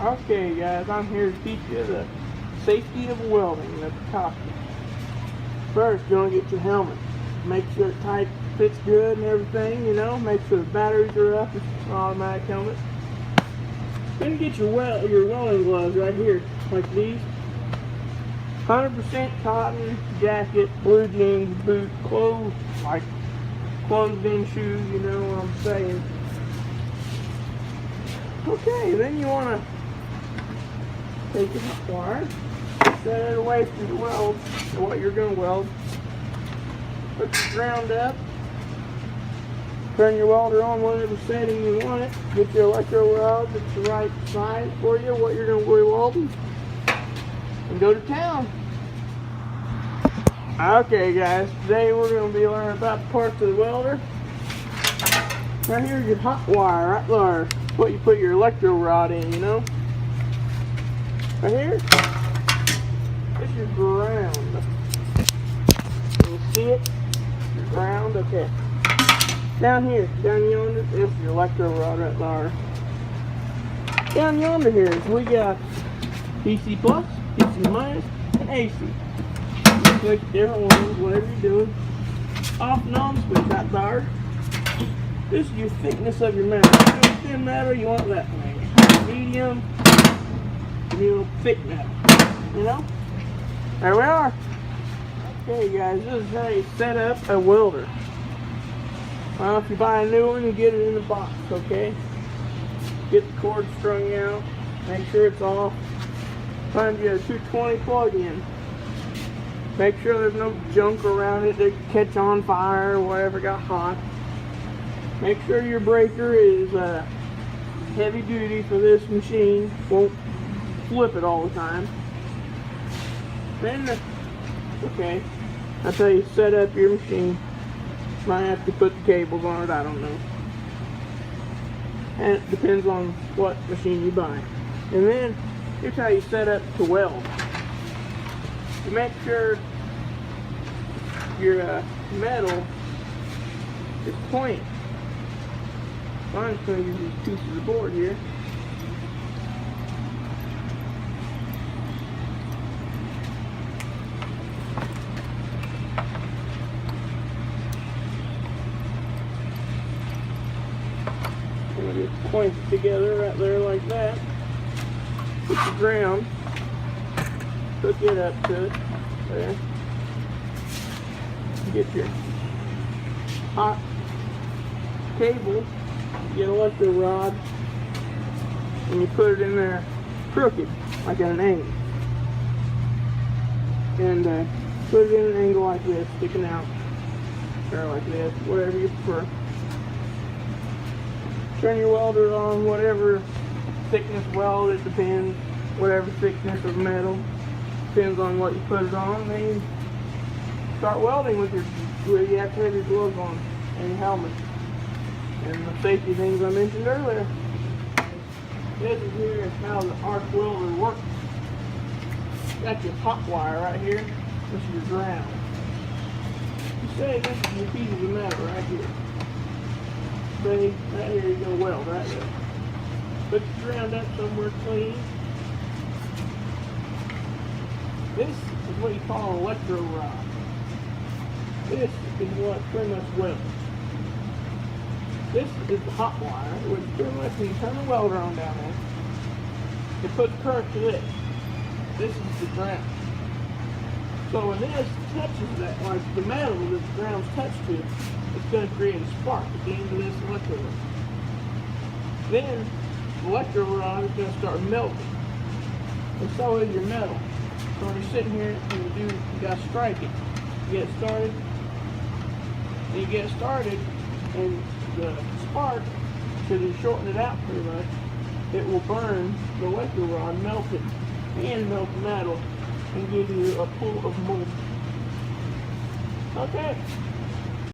Okay guys, I'm here to teach you the safety of welding at the top. First, you're going to get your helmet. Make sure it tight, fits good and everything, you know. Make sure the batteries are up. It's an automatic helmet. Then get your welding gloves right here, like these. 100% cotton jacket, blue jeans, boot, clothes, like closed-in shoes, you know what I'm saying. Okay, then you want to take your hot wire, set it away from the weld, or what you're going to weld. Put your ground up, turn your welder on whatever setting you want it, get your electro rod that's the right size for you, what you're going to be welding, and go to town. Okay guys, today we're going to be learning about the parts of the welder. Right here's your hot wire, right there. What you put your electro rod in, you know. Right here, this is your ground. Can you see it? Your ground, okay. Down here, down yonder, this is your electro rod right there. Down yonder here, we got DC plus, DC minus, and AC. You click different ones, whatever you're doing. Off and on switch right there. This is your thickness of your metal. If you want thin metal, you want that way. Medium, you want thick metal. You know? There we are. Okay guys, this is how you set up a welder. Well, if you buy a new one, you get it in the box, okay? Get the cord strung out, make sure it's off. Find you a 220 plug-in. Make sure there's no junk around it that could catch on fire or whatever got hot. Make sure your breaker is heavy duty for this machine. Won't flip it all the time. Then, okay, that's how you set up your machine. Might have to put the cables on it, I don't know. And it depends on what machine you buy. And then, here's how you set up to weld. You make sure your metal is point. I'm just going to use these pieces of board here. I'm going to just point it together right there like that. Put the ground, hook it up to it, there. Get your hot cable. Get an electro rod and you put it in there crooked, like at an angle, and put it in an angle like this, sticking out, or like this, whatever you prefer. Turn your welder on, whatever thickness weld, it depends, whatever thickness of metal, depends on what you put it on. Then you start welding with you have to have your gloves on and your helmet. And the safety things I mentioned earlier. This is here is how the arc welder works. Got your hot wire right here. This is your ground. You say this is your pieces of metal right here. See, right here you're going to weld right there. Put your ground up somewhere clean. This is what you call an electro rod. This is what pretty much welds. This is the hot wire, which pretty much when you turn the welder on down there, it puts current to this. This is the ground. So when this touches that, like the metal that the ground's touched to, it's going to create a spark at the end of this electro rod. Then the electro rod is going to start melting. And so is your metal. So when you're sitting here and you got to strike it. You get started, and you get started, and the spark, because you shorten it out pretty much, it will burn the electro rod, melt it, and melt the metal, and give you a pool of molten. Okay.